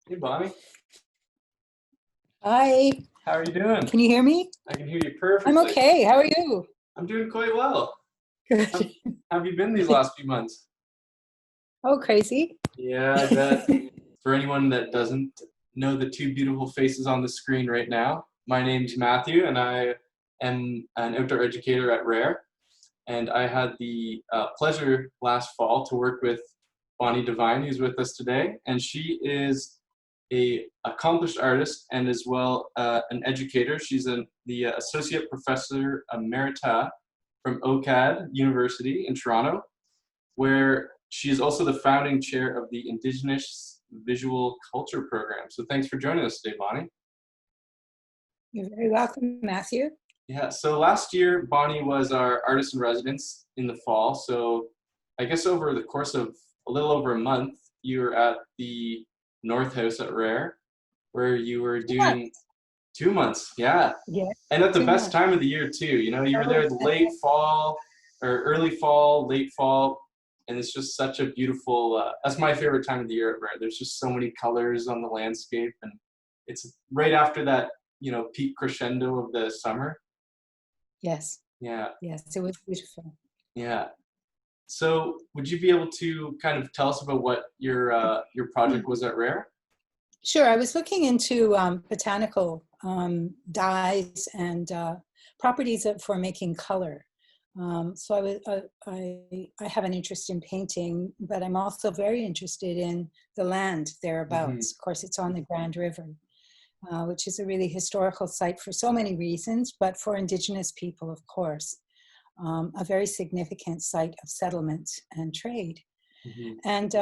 Hey, Bonnie. Hi, How are you doing? can you hear me? I can hear you perfectly. I'm okay. How are you? I'm doing quite well. Good. How have you been these last few months? Oh, crazy. Yeah, I bet. For anyone that doesn't know the two beautiful faces on the screen right now, my name's Matthew, and I am an outdoor educator at Rare. And I had the pleasure last fall to work with Bonnie Devine, who's with us today. And she is a accomplished artist and as well an educator. She's the Associate Professor Emerita from OCAD University in Toronto, where she is also the founding chair of the Indigenous Visual Culture Program. So thanks for joining us today, Bonnie. You're very welcome, Matthew. Yeah, so last year, Bonnie was our artist in residence in the fall. So I guess over the course of a little over a month, you were at the North House at Rare, where you were doing 2 months. Yeah. Yeah. And at the 2 best months. time of the year too. You know, you were there late fall or early fall, late fall. And it's just such a beautiful, that's my favorite time of the year at Rare. There's just so many colors on the landscape. And it's right after that, peak crescendo of the summer. Yes. Yeah. Yes, it was beautiful. Yeah. So would you be able to kind of tell us about what your project was at Rare? Sure. I was looking into botanical dyes and properties for making color. So I have an interest in painting, but I'm also very interested in the land thereabouts. Of course, it's on the Grand River, which is a really historical site for so many reasons, but for Indigenous people, of course, a very significant site of settlement and trade. And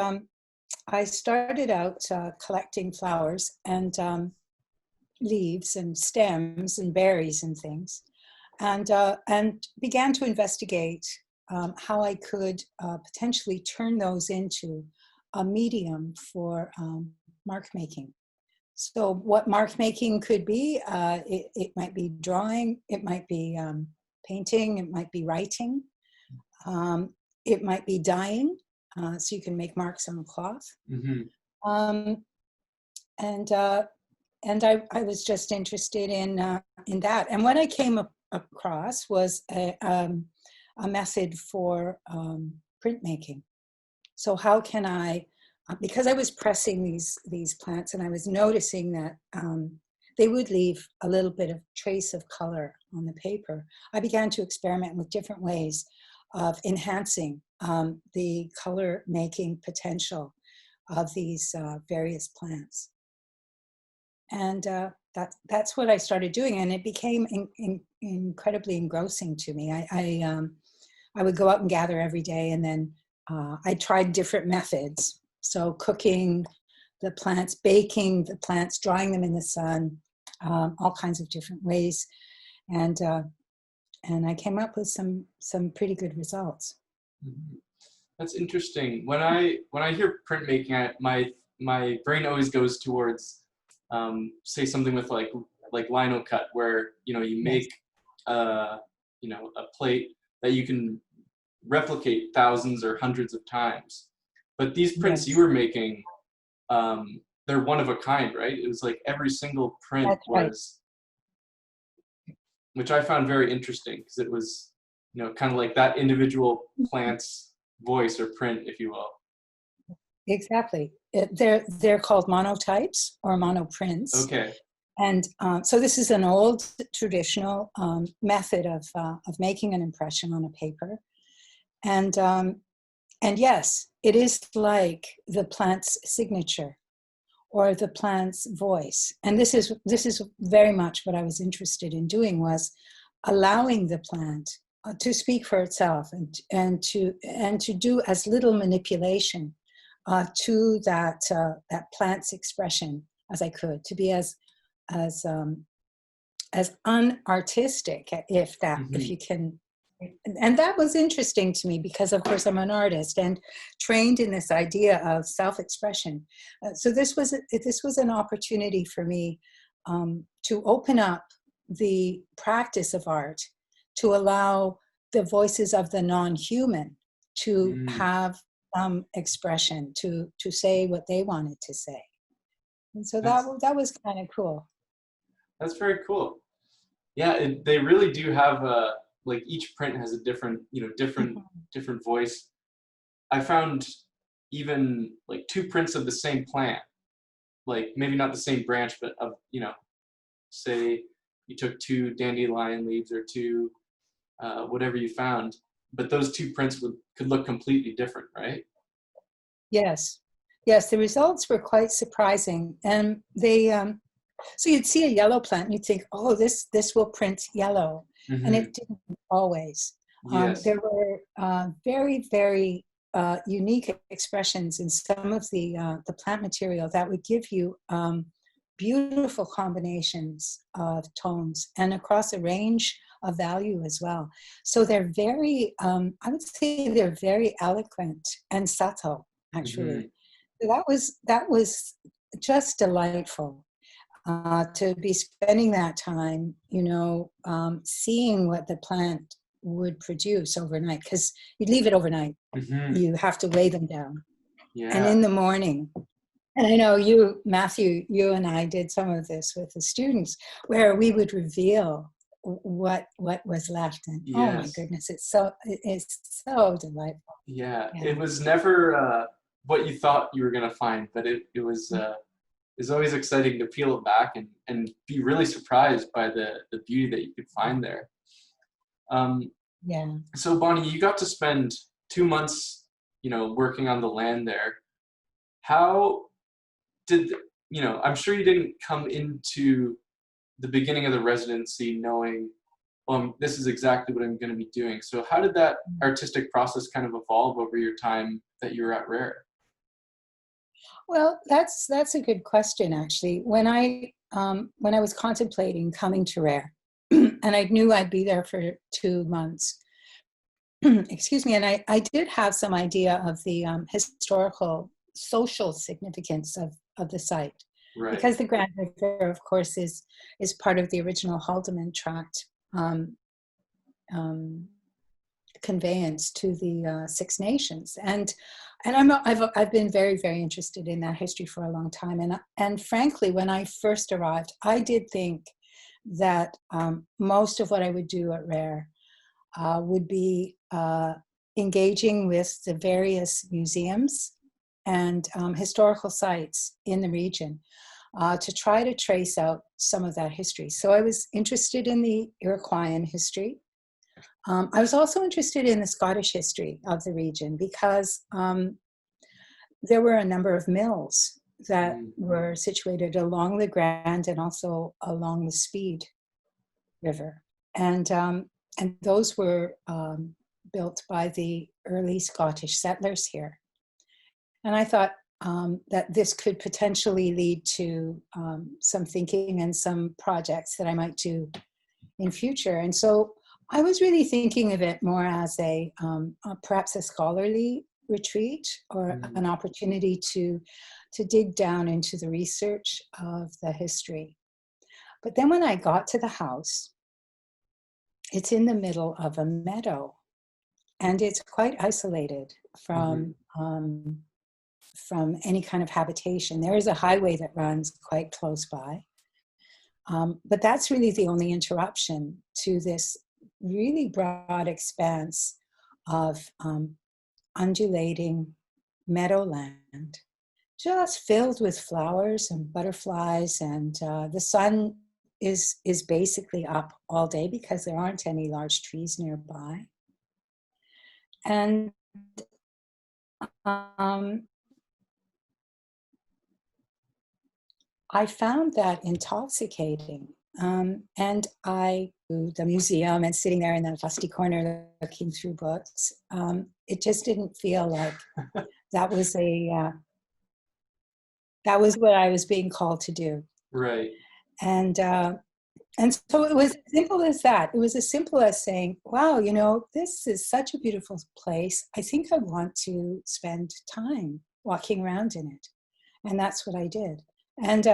I started out collecting flowers and leaves and stems and berries and things, and began to investigate how I could potentially turn those into a medium for mark making. So what mark making could be, it might be drawing, it might be painting, it might be writing, it might be dyeing, so you can make marks on cloth. And I was just interested in that. And what I came across was a method for printmaking. So how can I, because I was pressing these plants and I was noticing that they would leave a little bit of trace of color on the paper, I began to experiment with different ways of enhancing the color making potential of these various plants. And that's what I started doing, and it became incredibly engrossing to me. I would go out and gather every day, and then I tried different methods. So cooking the plants, baking the plants, drying them in the sun, all kinds of different ways, and I came up with some pretty good results. That's interesting. When I hear printmaking, my brain always goes towards say something with like lino cut, where you make a plate that you can replicate thousands or hundreds of times. But these prints you were making, they're one of a kind, right? It was like every single print was, which I found very interesting because it was kind of like that individual plant's voice or print, if you will. Exactly. They're called monotypes or monoprints. Okay. And so this is an old traditional method of making an impression on a paper. And yes, it is like the plant's signature or the plant's voice. And this is very much what I was interested in doing, was allowing the plant to speak for itself and to do as little manipulation to that plant's expression as I could, to be as unartistic, if you can. And that was interesting to me because, of course, I'm an artist and trained in this idea of self-expression. So this was an opportunity for me to open up the practice of art, to allow the voices of the non-human to have expression, to say what they wanted to say. And so That's, that was kind of cool. that's very cool. Yeah, they really do have like each print has a different, different voice. I found even like two prints of the same plant, like maybe not the same branch, but of, say you took two dandelion leaves or two, whatever you found, but those two prints could look completely different, right? Yes. Yes, the results were quite surprising. And they, so you'd see a yellow plant and you'd think, oh, this will print yellow. And Mm-hmm. it didn't always. Yes. There were very, very unique expressions in some of the plant material that would give you beautiful combinations of tones and across a range of value as well. So they're very, I would say they're very eloquent and subtle, actually. Mm-hmm. That was just delightful to be spending that time, seeing what the plant would produce overnight, because you'd leave it overnight. Mm-hmm. You have to weigh them down. And Yeah. in the morning, and I know you, Matthew, you and I did some of this with the students, where we would reveal what was left. And oh my Yes. goodness, it's so delightful. Yeah. Yeah. It was never what you thought you were gonna find, but it was it's always exciting to peel it back and be really surprised by the beauty that you could find there. Yeah. So Bonnie, you got to spend 2 months, working on the land there. How did, I'm sure you didn't come into the beginning of the residency knowing, this is exactly what I'm going to be doing. So how did that artistic process kind of evolve over your time that you were at Rare? Well, that's a good question, actually. When I was contemplating coming to Rare, and I knew I'd be there for 2 months, excuse me, and I did have some idea of the historical, social significance of the site, Right. because the Grand River, of course, is part of the original Haldeman Tract conveyance to the Six Nations, and I've been very, very interested in that history for a long time, and frankly, when I first arrived, I did think that most of what I would do at Rare would be engaging with the various museums and historical sites in the region to try to trace out some of that history. So I was interested in the Iroquoian history. I was also interested in the Scottish history of the region because there were a number of mills that were situated along the Grand and also along the Speed River. And those were built by the early Scottish settlers here. And I thought that this could potentially lead to some thinking and some projects that I might do in future. And so I was really thinking of it more as perhaps a scholarly retreat or an opportunity to dig down into the research of the history. But then when I got to the house, it's in the middle of a meadow, and it's quite isolated from any kind of habitation. There is a highway that runs quite close by, but that's really the only interruption to this really broad expanse of undulating meadowland, just filled with flowers and butterflies, and the sun is basically up all day because there aren't any large trees nearby. And I found that intoxicating. And the museum and sitting there in that dusty corner looking through books, it just didn't feel like that was that was what I was being called to do. Right. And so it was as simple as that. It was as simple as saying, wow, this is such a beautiful place. I think I want to spend time walking around in it. And that's what I did. And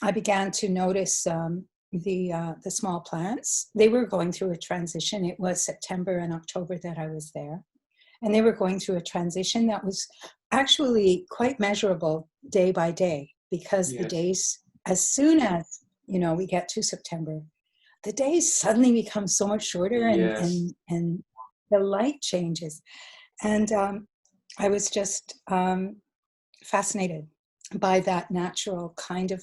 I began to notice the small plants. They were going through a transition. It was September and October that I was there. And they were going through a transition that was actually quite measurable day by day. because the Yes. days, as soon as, you know, we get to September, the days suddenly become so much shorter, Yes. and the light changes. And I was just fascinated by that natural kind of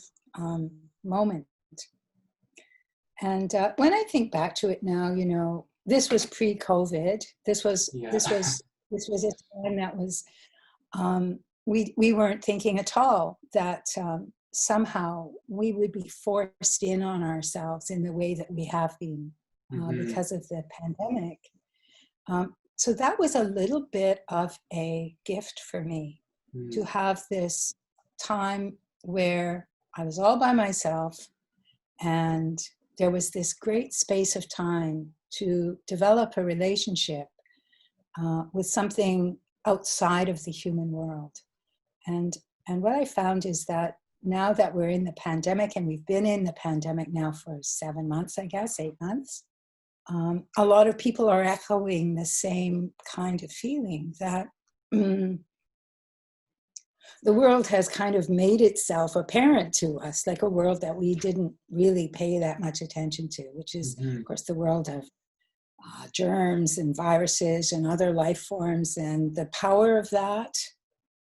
moment. And when I think back to it now, you know, this was pre-COVID. Yeah. This was a time that was we weren't thinking at all that somehow we would be forced in on ourselves in the way that we have been because of the pandemic. So that was a little bit of a gift for me to have this time where I was all by myself, and there was this great space of time to develop a relationship with something outside of the human world. And what I found is that now that we're in the pandemic, and we've been in the pandemic now for 7 months, I guess, 8 months, a lot of people are echoing the same kind of feeling that the world has kind of made itself apparent to us, like a world that we didn't really pay that much attention to, which is, of course, the world of germs and viruses and other life forms, and the power of that.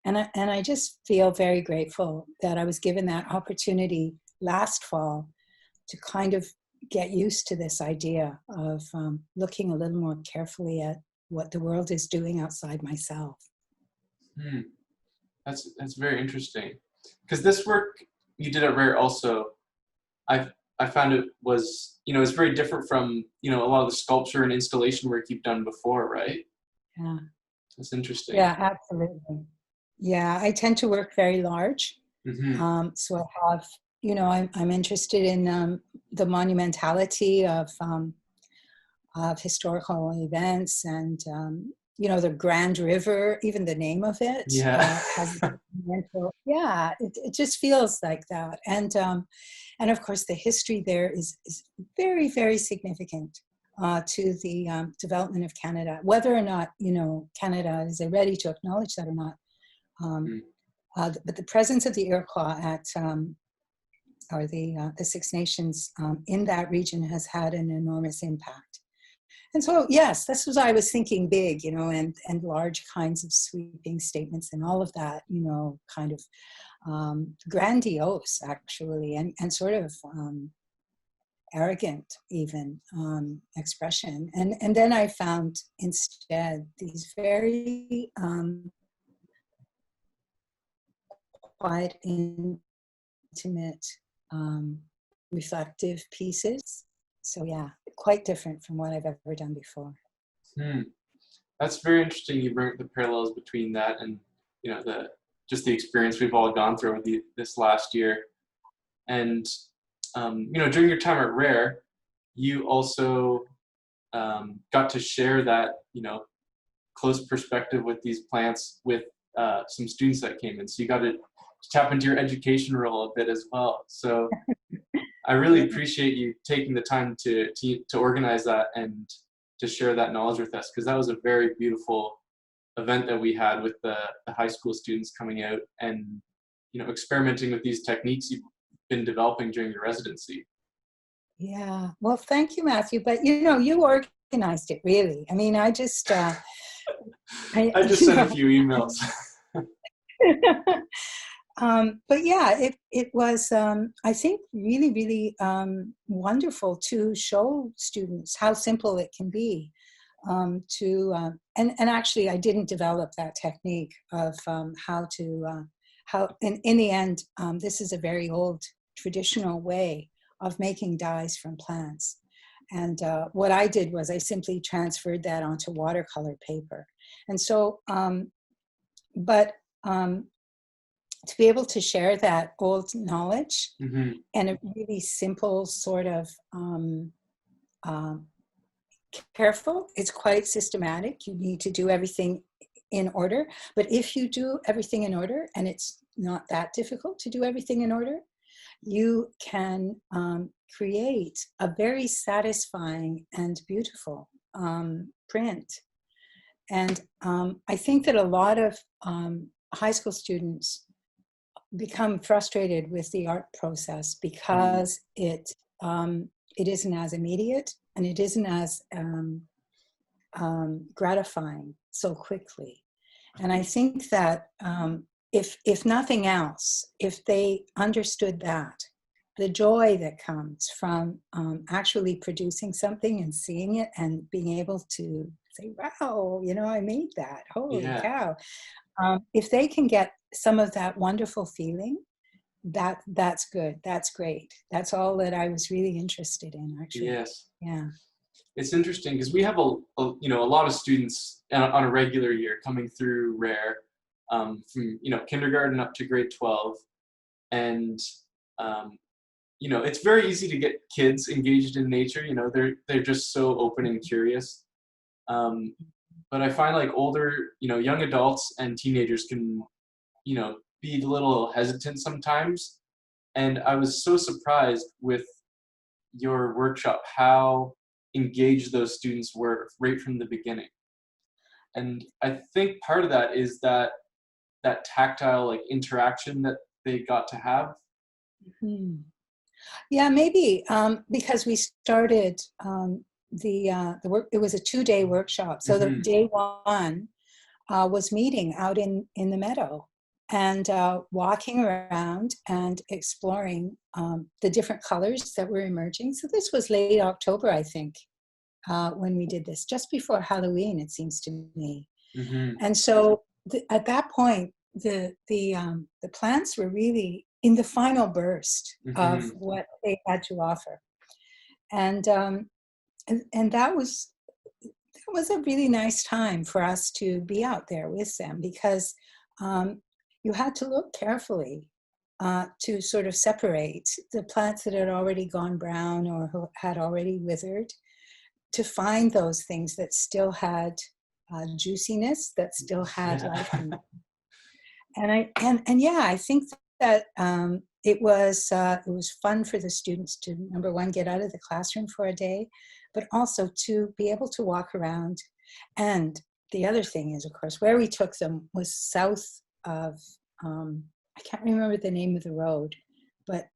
And I just feel very grateful that I was given that opportunity last fall to kind of get used to this idea of looking a little more carefully at what the world is doing outside myself. That's very interesting, because this work you did at Rare also, I found it was, you know, it's very different from, you know, a lot of the sculpture and installation work you've done before, right? Yeah. That's interesting. Yeah, absolutely. Yeah, I tend to work very large. So I have, you know, I'm interested in the monumentality of historical events, and you know, the Grand River, even the name of it has mental, yeah, it just feels like that. And of course the history there is very, very significant to the development of Canada, whether or not, you know, Canada is ready to acknowledge that or not. But the presence of the Iroquois at or the Six Nations in that region has had an enormous impact. And so, yes, this was, I was thinking big, you know, and large kinds of sweeping statements and all of that, you know, kind of grandiose, actually, and sort of arrogant, even expression. And then I found instead these very quiet, intimate, reflective pieces. So yeah, quite different from what I've ever done before. That's very interesting. You bring up the parallels between that and, you know, just the experience we've all gone through this last year. And you know, during your time at Rare, you also got to share that, you know, close perspective with these plants with some students that came in. So you got to tap into your education role a bit as well. So I really appreciate you taking the time to organize that and to share that knowledge with us, because that was a very beautiful event that we had with the high school students coming out and, you know, experimenting with these techniques you've been developing during your residency. Yeah, well, thank you, Matthew. But you know, you organized it, really. I mean, I just I just sent a few emails. But yeah, it was, I think, really, really wonderful to show students how simple it can be. And actually, I didn't develop that technique of how in the end, this is a very old traditional way of making dyes from plants. And what I did was I simply transferred that onto watercolor paper. And so, to be able to share that old knowledge in a really simple sort of careful, it's quite systematic. You need to do everything in order. But if you do everything in order, and it's not that difficult to do everything in order, you can create a very satisfying and beautiful print. And I think that a lot of high school students become frustrated with the art process because it isn't as immediate and it isn't as gratifying so quickly. And I think that if nothing else, if they understood that, the joy that comes from actually producing something and seeing it and being able to say, wow, you know, I made that, holy cow. If they can get some of that wonderful feeling, that's good, that's great. That's all that I was really interested in, actually. Yes. Yeah. It's interesting because we have a lot of students on a regular year coming through Rare, from kindergarten up to grade 12, and it's very easy to get kids engaged in nature. They're just so open and curious. But I find like older, young adults and teenagers can, be a little hesitant sometimes. And I was so surprised with your workshop how engaged those students were right from the beginning. And I think part of that is that tactile like interaction that they got to have. Mm-hmm. Yeah, maybe because we started the work. It was a 2-day workshop. So the day one was meeting out in the meadow and walking around and exploring the different colors that were emerging. So this was late October, I think, when we did this, just before Halloween, it seems to me. And so at that point, the plants were really in the final burst of what they had to offer, and that was a really nice time for us to be out there with them, because you had to look carefully to sort of separate the plants that had already gone brown or who had already withered, to find those things that still had juiciness, that still had life in them. And yeah, I think that it was fun for the students to, number one, get out of the classroom for a day, but also to be able to walk around. And the other thing is, of course, where we took them was south of, I can't remember the name of the road, but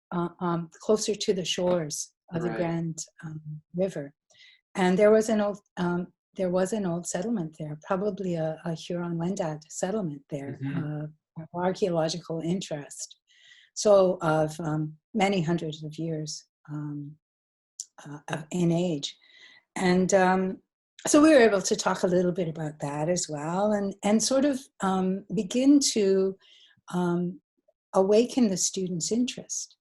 closer to the shores of the Grand River. And there was an old settlement there, probably a Huron-Wendat settlement there, of archaeological interest. So of many hundreds of years in age. And so we were able to talk a little bit about that as well, and sort of begin to awaken the students' interest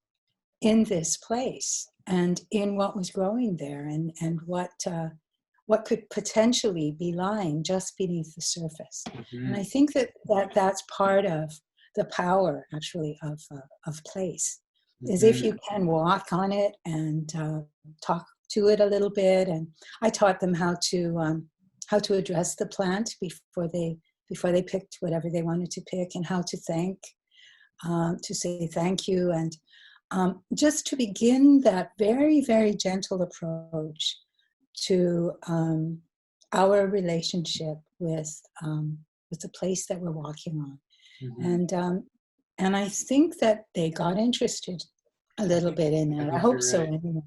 in this place and in what was growing there, and what could potentially be lying just beneath the surface. And I think that's part of the power, actually, of place, is if you can walk on it and talk to it a little bit. And I taught them how to address the plant before they picked whatever they wanted to pick, and how to say thank you, and just to begin that very, very gentle approach to our relationship with the place that we're walking on. And I think that they got interested a little bit in that. I hope so. Anyway.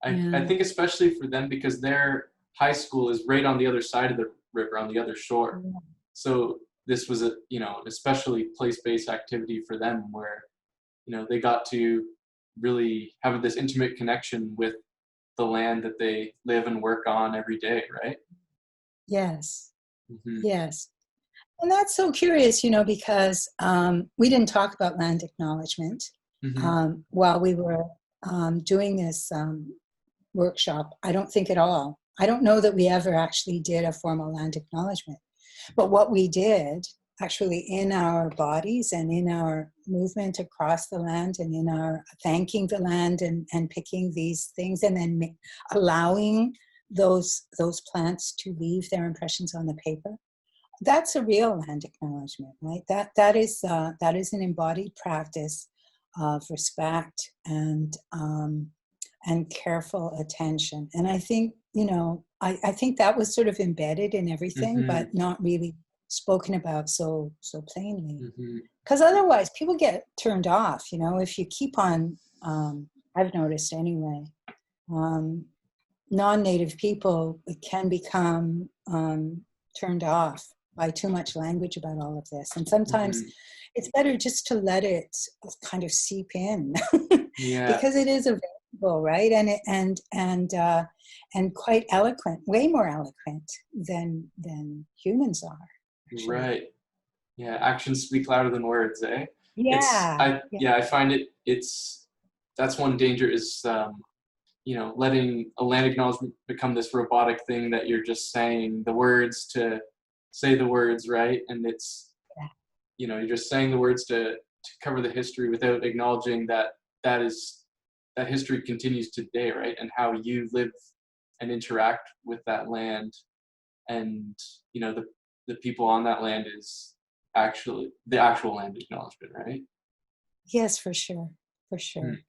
I think especially for them, because their high school is right on the other side of the river, on the other shore. Yeah. So this was an especially place-based activity for them, where they got to really have this intimate connection with the land that they live and work on every day, right? Yes. Yes. And that's so curious, because we didn't talk about land acknowledgement while we were doing this workshop. I don't think at all. I don't know that we ever actually did a formal land acknowledgement. But what we did, actually, in our bodies and in our movement across the land, and in our thanking the land and picking these things, and then allowing those plants to leave their impressions on the paper, that's a real land acknowledgement, right? That is an embodied practice of respect and careful attention. And I think I think that was sort of embedded in everything, but not really spoken about so plainly. Mm-hmm. Because otherwise, people get turned off. You know, if you keep on, I've noticed anyway. Non-native people can become turned off by too much language about all of this, and sometimes Mm-hmm. it's better just to let it kind of seep in, Yeah. because it is available, right? And quite eloquent, way more eloquent than humans are, actually. Right. Yeah. Actions speak louder than words, eh? Yeah. I find that's one danger is, letting a land acknowledgement become this robotic thing that you're just saying the words to say the words, right? And you're just saying the words to cover the history without acknowledging that history continues today, right? And how you live and interact with that land, and the people on that land is actually the actual land acknowledgement, right? Yes, for sure, for Mm. sure.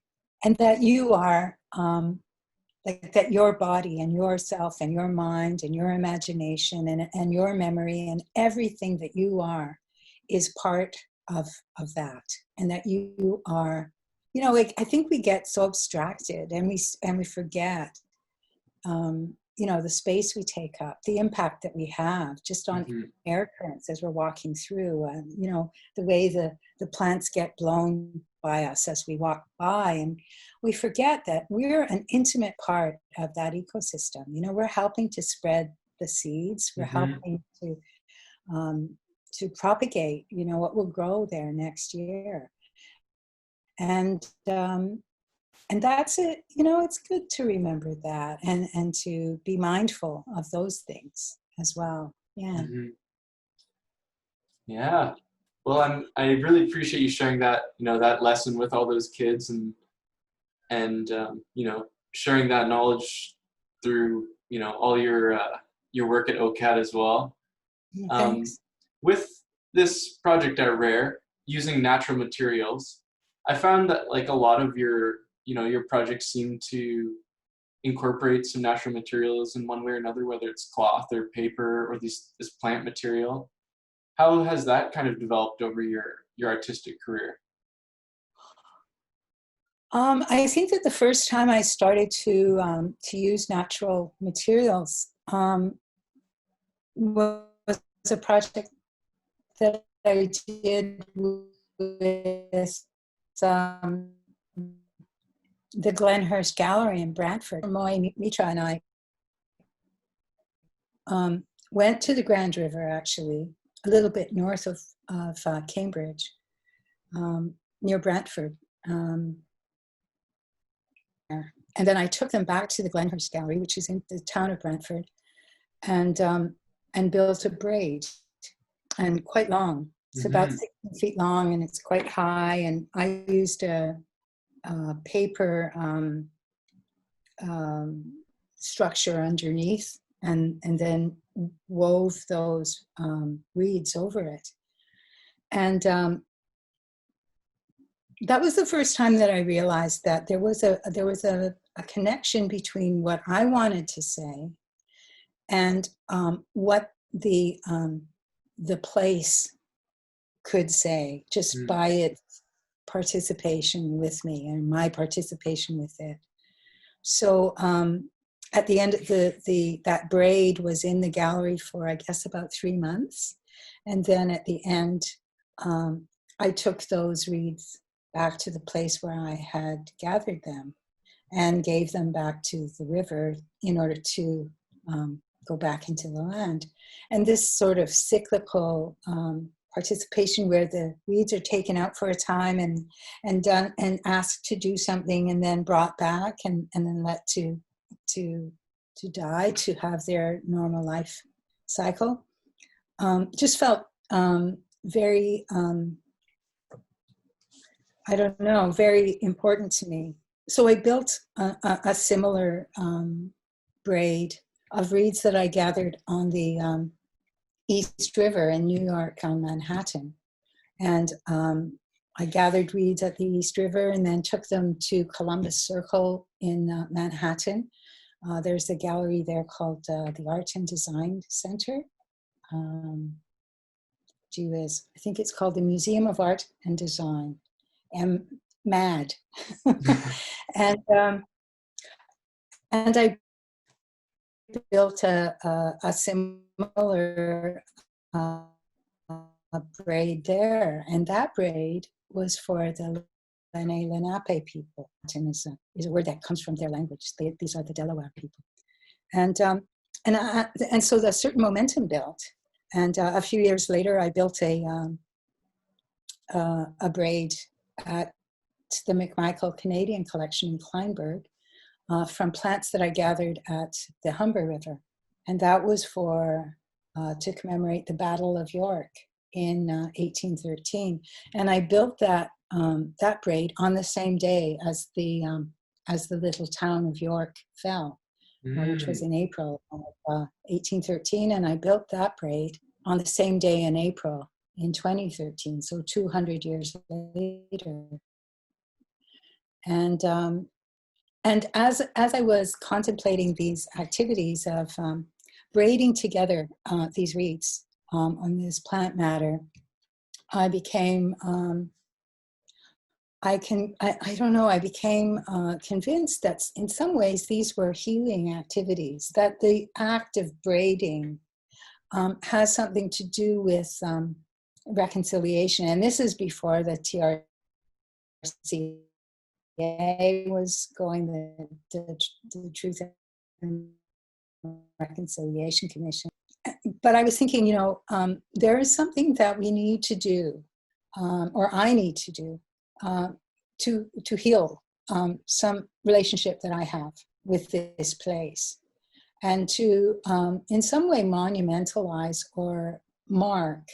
And that you are, like that your body and yourself and your mind and your imagination and your memory and everything that you are is part of that. And that you are, I think we get so abstracted and we forget, the space we take up, the impact that we have just on Mm-hmm. air currents as we're walking through, the way the plants get blown by us as we walk by. And we forget that we're an intimate part of that ecosystem. We're helping to spread the seeds. We're Mm-hmm. helping to propagate, what will grow there next year. And that's it. It's good to remember that and to be mindful of those things as well. Yeah. Mm-hmm. Yeah. Well, I really appreciate you sharing that lesson with all those kids, and sharing that knowledge through all your work at OCAD as well. Thanks. With this project at Rare, using natural materials, I found that like a lot of your projects seem to incorporate some natural materials in one way or another, whether it's cloth or paper or this plant material. How has that kind of developed over your artistic career? I think that the first time I started to use natural materials was a project that I did with the Glenhurst Gallery in Brantford. Moy Mitra and I went to the Grand River, actually, a little bit north of Cambridge, near Brantford. And then I took them back to the Glenhurst Gallery, which is in the town of Brantford, and built a braid, and quite long. It's about 16 feet long, and it's quite high. And I used a paper structure underneath, and then wove those reeds over it. And that was the first time that I realized that there was a connection between what I wanted to say and what the place could say, just by its participation with me and my participation with it. So at the end, that braid was in the gallery for, I guess, about 3 months, and then at the end, I took those reeds back to the place where I had gathered them and gave them back to the river in order to go back into the land. And this sort of cyclical participation, where the reeds are taken out for a time and done and asked to do something, and then brought back and then let to die, to have their normal life cycle, just felt very I don't know, very important to me. So I built a similar braid of reeds that I gathered on the East River in New York, on Manhattan. And I gathered reeds at the East River and then took them to Columbus Circle in Manhattan. There's a gallery there called the Art and Design Center. gee whiz, I think it's called the Museum of Art and Design. MAD. and I built a similar braid there, and that braid was for the Lenape people. Is a word that comes from their language. These are the Delaware people, and so the certain momentum built. And a few years later, I built a braid at the McMichael Canadian Collection in Kleinburg from plants that I gathered at the Humber River. And that was to commemorate the Battle of York in 1813. And I built that braid on the same day as the little town of York fell, which was in April of 1813. And I built that braid on the same day in April in 2013, so 200 years later. And as I was contemplating these activities of braiding together these reeds on this plant matter, I became I became convinced that in some ways these were healing activities, that the act of braiding has something to do with reconciliation. And this is before the TRCA was going, the Truth and Reconciliation Commission. But I was thinking, there is something that we need to do, or I need to do, to heal some relationship that I have with this place, and to in some way monumentalize or mark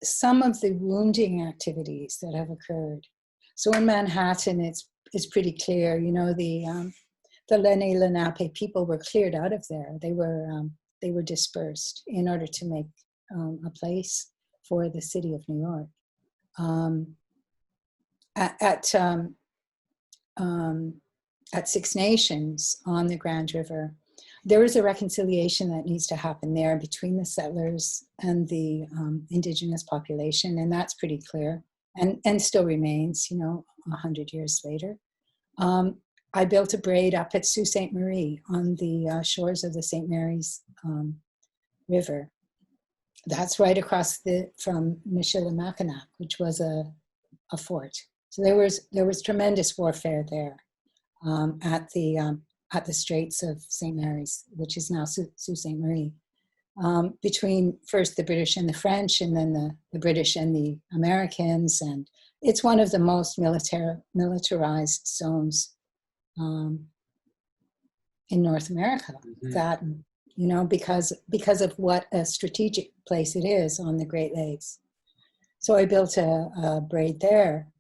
some of the wounding activities that have occurred. So in Manhattan, it's pretty clear, the Lenni Lenape people were cleared out of there. They were dispersed in order to make a place for the city of New York. At Six Nations on the Grand River, there is a reconciliation that needs to happen there between the settlers and the Indigenous population, and that's pretty clear, and still remains, 100 years later. I built a braid up at Sault Ste. Marie on the shores of the St. Mary's River. That's right across from Michilimackinac, which was a fort. So there was tremendous warfare there at the Straits of St. Mary's, which is now Sault Ste. Marie, between first the British and the French, and then the British and the Americans. And it's one of the most militarized zones in North America. Mm-hmm. That, because of what a strategic place it is on the Great Lakes. So I built a braid there.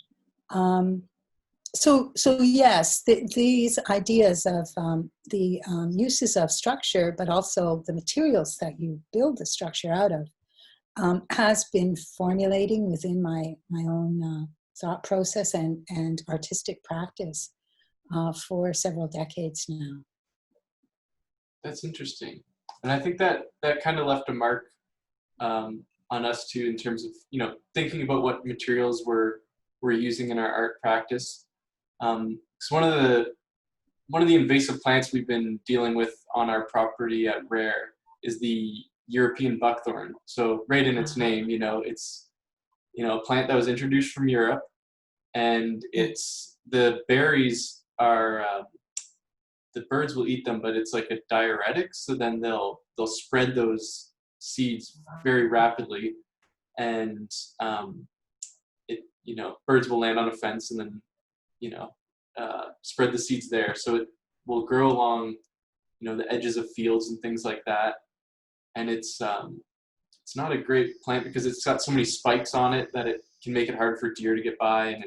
So yes, these ideas of the uses of structure, but also the materials that you build the structure out of, has been formulating within my own thought process and artistic practice for several decades now. That's interesting. And I think that kind of left a mark on us too, in terms of, thinking about what materials we're using in our art practice. Because one of the invasive plants we've been dealing with on our property at Rare is the European buckthorn. So right in its name, it's a plant that was introduced from Europe, and the berries are the birds will eat them, but it's like a diuretic. So then they'll spread those seeds very rapidly, and birds will land on a fence and then spread the seeds there. So it will grow along the edges of fields and things like that. And it's not a great plant because it's got so many spikes on it that it can make it hard for deer to get by. And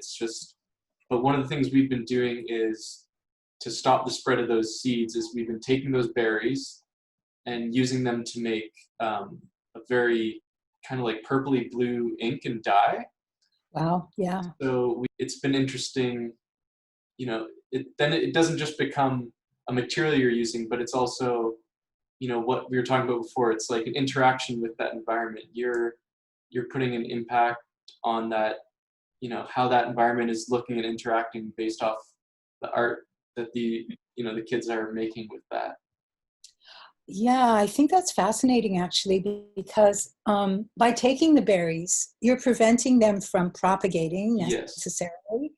but one of the things we've been doing is to stop the spread of those seeds is we've been taking those berries and using them to make a very kind of like purpley blue ink and dye. Wow, yeah. So it's been interesting, then it doesn't just become a material you're using, but it's also, what we were talking about before, it's like an interaction with that environment. You're you're putting an impact on that, you know, how that environment is looking and interacting based off the art that the, you know, the kids are making with that. Yeah, I think that's fascinating actually, because by taking the berries, you're preventing them from propagating Yes. necessarily,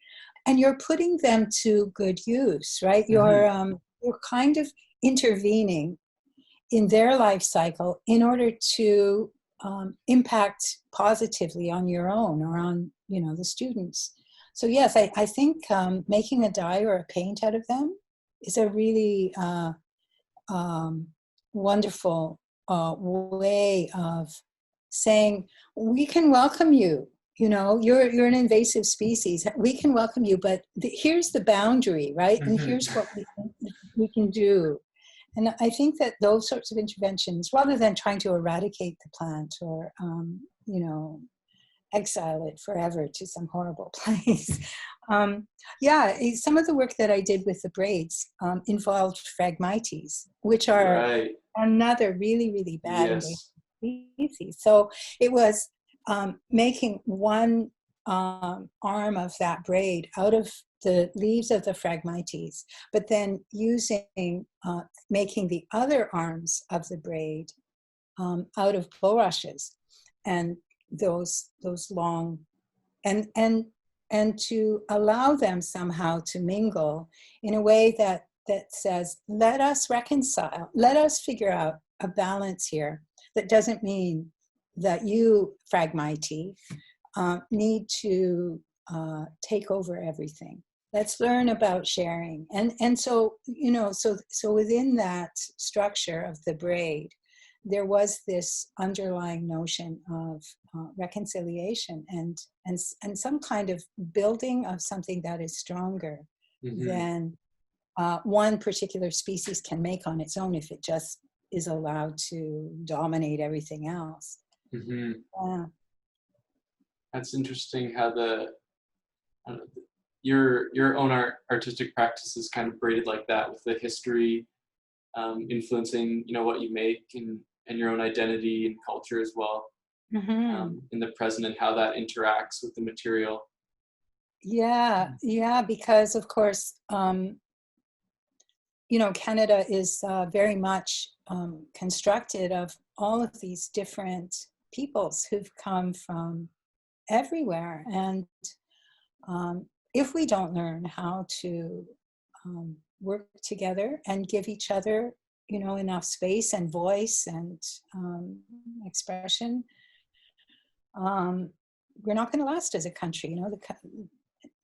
and you're putting them to good use, right? Mm-hmm. You're kind of intervening in their life cycle in order to impact positively on your own or on, you know, the students. So yes, I think making a dye or a paint out of them is a really um, wonderful way of saying we can welcome you. You know, you're an invasive species. We can welcome you, but here's the boundary, right? And here's Mm-hmm. what we can do. And I think that those sorts of interventions, rather than trying to eradicate the plant or, you know, exile it forever to some horrible place. Yeah, some of the work that I did with the braids involved phragmites, which are Right. another really, really bad invasive Yes. species. So it was making one arm of that braid out of the leaves of the phragmites, but then using, making the other arms of the braid out of bulrushes, and those long, and and and to allow them somehow to mingle in a way that says, let us reconcile, let us figure out a balance here. That doesn't mean that you, phragmite, need to take over everything. Let's learn about sharing. And so, you know, so within that structure of the braid, there was this underlying notion of reconciliation and some kind of building of something that is stronger Mm-hmm. than one particular species can make on its own if it just is allowed to dominate everything else. Mm-hmm. Yeah. That's interesting how the uh, your own artistic practice is kind of braided like that, with the history influencing, you know, what you make, and your own identity and culture as well, Mhm. in the present, and how that interacts with the material. Yeah, yeah, because of course, you know, Canada is very much constructed of all of these different peoples who've come from everywhere. And if we don't learn how to work together and give each other, you know, enough space and voice and expression, um, we're not going to last as a country. You know,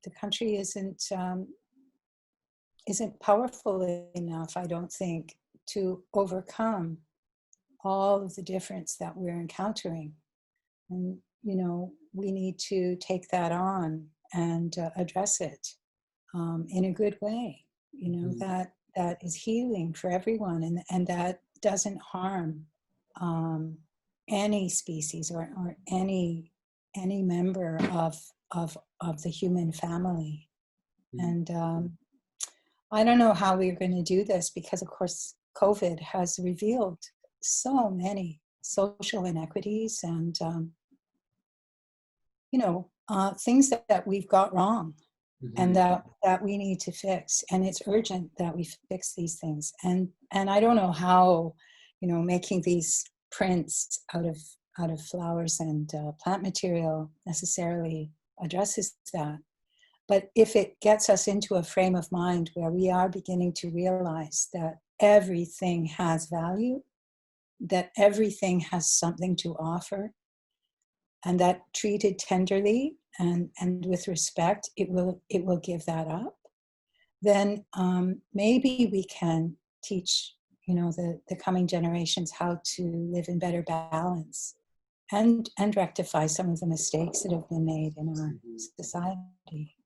the country isn't powerful enough, I don't think, to overcome all of the difference that we're encountering. And, you know, we need to take that on and address it in a good way, you know, Mm-hmm. that is healing for everyone, and that doesn't harm um, any species or any member of the human family. And I don't know how we're going to do this, because, of course, COVID has revealed so many social inequities and, you know, things that we've got wrong and Mm-hmm. that we need to fix. And it's urgent that we fix these things. And I don't know how, you know, making these prints out of flowers and plant material necessarily addresses that. But if it gets us into a frame of mind where we are beginning to realize that everything has value, that everything has something to offer, and that treated tenderly and with respect, it will give that up, then maybe we can teach, you know, the coming generations how to live in better balance and rectify some of the mistakes that have been made in our society.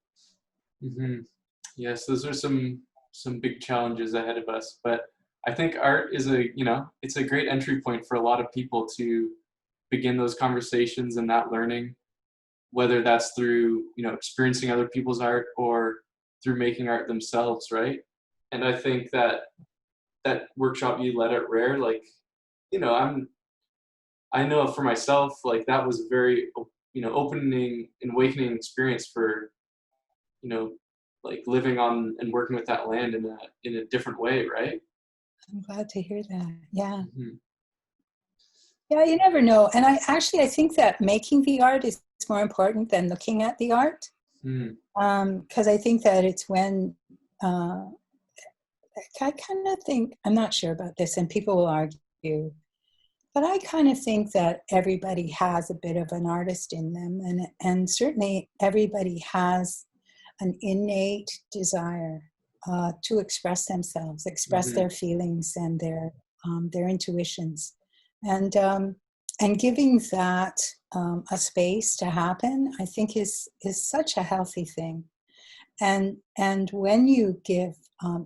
Mm-hmm. Yes, those are some big challenges ahead of us, but I think art is a, you know, it's a great entry point for a lot of people to begin those conversations and that learning, whether that's through, you know, experiencing other people's art or through making art themselves, right? And I think that that workshop you led at Rare, like, you know, I know for myself, like that was a very, opening and awakening experience for, you know, like living on and working with that land in a different way, right? I'm glad to hear that. Yeah. Hmm. Yeah, you never know. And I think that making the art is more important than looking at the art. Hmm. Because I think that it's when uh, I kind of think, I'm not sure about this, and people will argue, but I kind of think that everybody has a bit of an artist in them, and certainly everybody has an innate desire to express themselves, express Hmm. their feelings and their intuitions, and um, and giving that a space to happen, I think is such a healthy thing. And when you give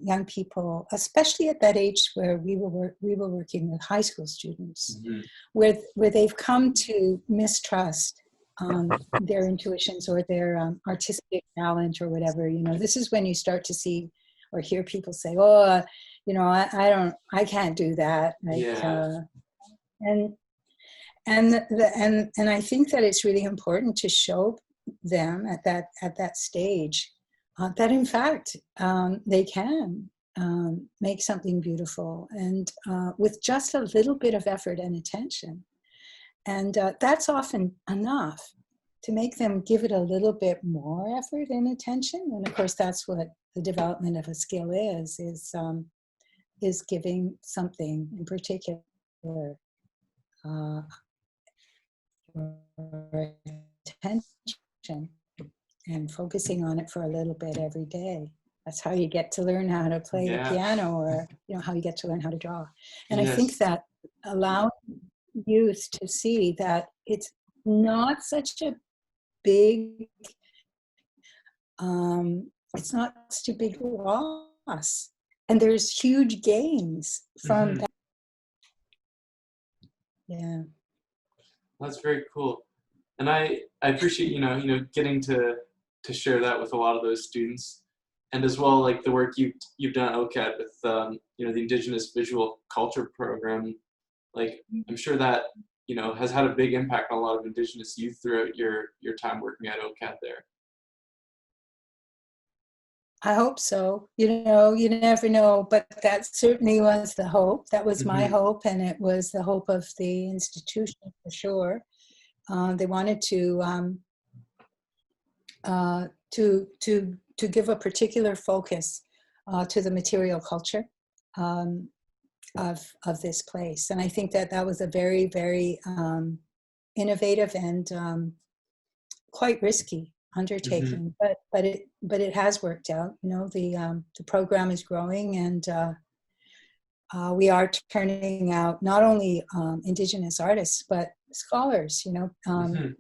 young people, especially at that age where we were working with high school students, Hmm. where they've come to mistrust their intuitions or their artistic talent or whatever, this is when you start to see or hear people say, "Oh, I can't do that." Yeah. And and I think that it's really important to show them at that stage that in fact they can make something beautiful, and with just a little bit of effort and attention, and that's often enough to make them give it a little bit more effort and attention. And of course, that's what the development of a skill is giving something in particular uh, attention and focusing on it for a little bit every day. That's how you get to learn how to play the Yeah. piano, or how you get to learn how to draw. And I think Yes. that allows youth to see that it's not such a big it's not such a big loss, and there's huge gains from Hmm. that. Yeah. That's very cool. And I appreciate, getting to share that with a lot of those students. And as well, like the work you've done at OCAD with, the Indigenous Visual Culture Program. Like, I'm sure that, has had a big impact on a lot of Indigenous youth throughout your time working at OCAD there. I hope so. You never know, but that certainly was the hope. That was my Hmm. hope, and it was the hope of the institution for sure. They wanted to give a particular focus to the material culture um, of this place, and I think that that was a very, very innovative and quite risky Hmm. undertaking, but it has worked out. The program is growing, and we are turning out not only Indigenous artists but scholars. Hmm.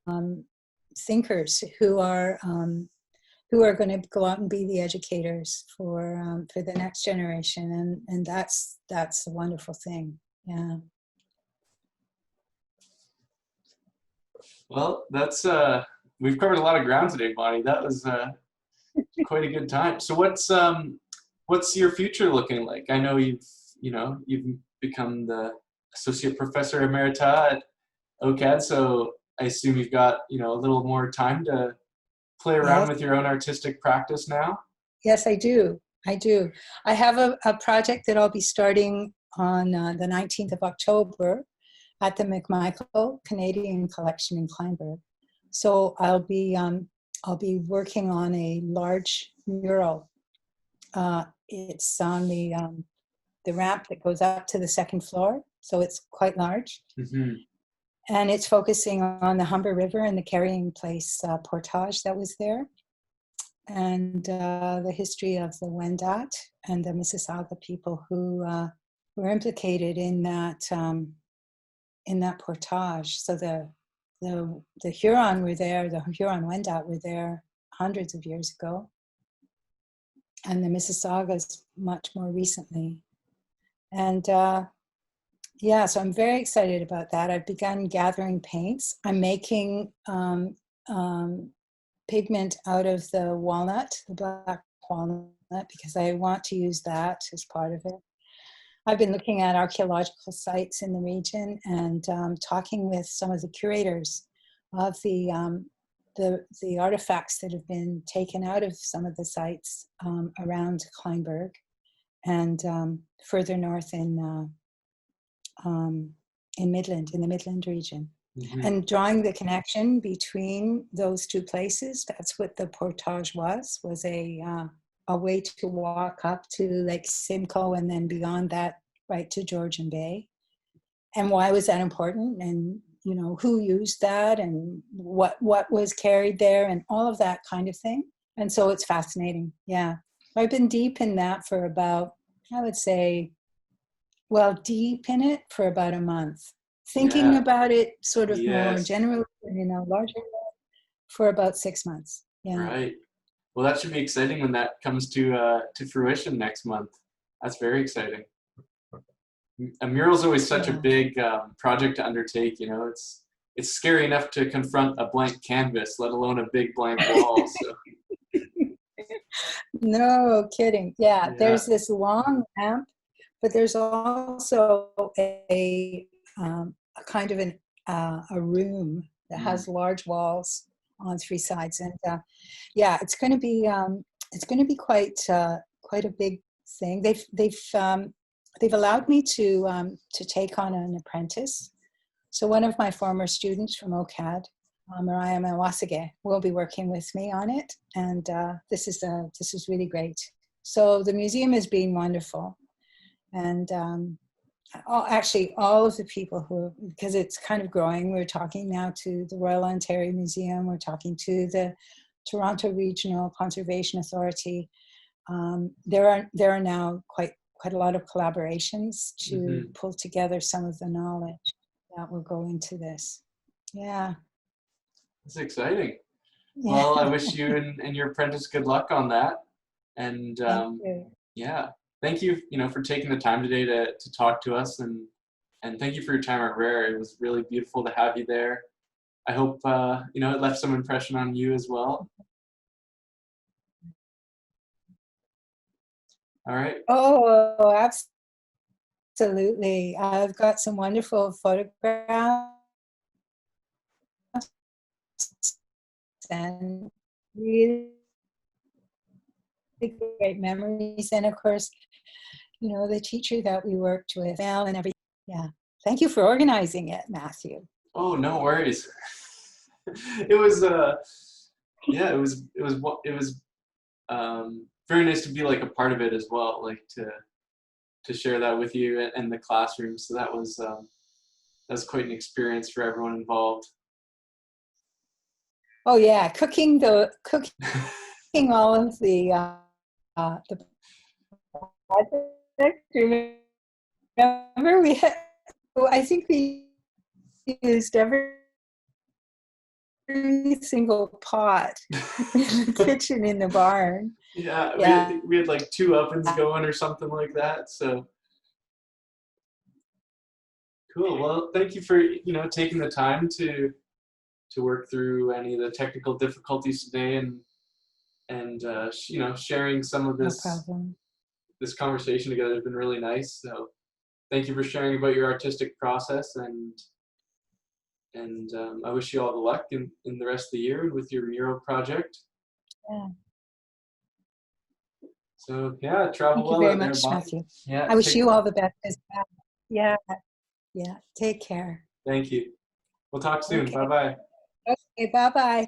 Um, Thinkers who are going to go out and be the educators for the next generation, and that's a wonderful thing. Yeah. Well, that's we've covered a lot of ground today, Bonnie. That was quite a good time. So what's your future looking like? I know you've become the associate professor emerita at OCAD, so I assume you've got a little more time to play around Yes. with your own artistic practice now. Yes, I do. I do. I have a project that I'll be starting on the 19th of October at the McMichael Canadian Collection in Kleinburg. So I'll be working on a large mural. It's on the ramp that goes up to the second floor, so it's quite large. Hmm. And it's focusing on the Humber River and the carrying place portage that was there, and the history of the Wendat and the Mississauga people who were implicated in that portage. So the Huron were there, the Huron Wendat were there hundreds of years ago, and the Mississaugas much more recently. And yeah, so I'm very excited about that. I've begun gathering paints. I'm making pigment out of the walnut, the black walnut, because I want to use that as part of it. I've been looking at archaeological sites in the region and talking with some of the curators of the artifacts that have been taken out of some of the sites around Kleinberg and further north in Midland, in the Midland region. Mm-hmm. And drawing the connection between those two places, that's what the portage was a way to walk up to Lake Simcoe and then beyond that, right to Georgian Bay. And why was that important? And, you know, who used that and what was carried there and all of that kind of thing. And so it's fascinating. Yeah. I've been deep in that for about, I would say, well, deep in it for about a month. Thinking about it sort of more generally, you know, larger for about 6 months. Yeah. Right. Well, that should be exciting when that comes to fruition next month. That's very exciting. A mural is always such a big project to undertake. You know, it's scary enough to confront a blank canvas, let alone a big blank wall. So. No kidding. Yeah, there's this long ramp, but there's also a kind of a room that has large walls on 3 sides, and it's going to be quite a big thing. They've allowed me to take on an apprentice. So one of my former students from OCAD, Mariah Mawasage, will be working with me on it, and this is really great. So the museum has been wonderful, and actually all of the people who, because it's kind of growing, we're talking now to the Royal Ontario Museum, we're talking to the Toronto Regional Conservation Authority. There are now quite a lot of collaborations to pull together some of the knowledge that will go into this. Yeah. That's exciting. Yeah. Well, I wish you and your apprentice good luck on that. And thank you, for taking the time today to talk to us, and thank you for your time at Rare. It was really beautiful to have you there. I hope it left some impression on you as well. All right. Oh, absolutely. I've got some wonderful photographs and really great memories. And of course, the teacher that we worked with, Mel, and everything. Yeah. Thank you for organizing it, Matthew. Oh, no worries. It was very nice to be like a part of it as well, like to share that with you and the classroom. So that was quite an experience for everyone involved. Oh yeah, cooking all of the project. Remember I think we used every single pot in the kitchen in the barn. Yeah. We had like 2 ovens going or something like that. So cool. Well, thank you for taking the time to work through any of the technical difficulties today, and sharing some of this this conversation together has been really nice. So thank you for sharing about your artistic process, and I wish you all the luck in the rest of the year with your mural project. Yeah. So travel well. Thank you very much, Matthew. Yeah, I wish you all the best as well. Yeah. Take care. Thank you. We'll talk soon. Okay. Bye-bye. Okay, bye-bye.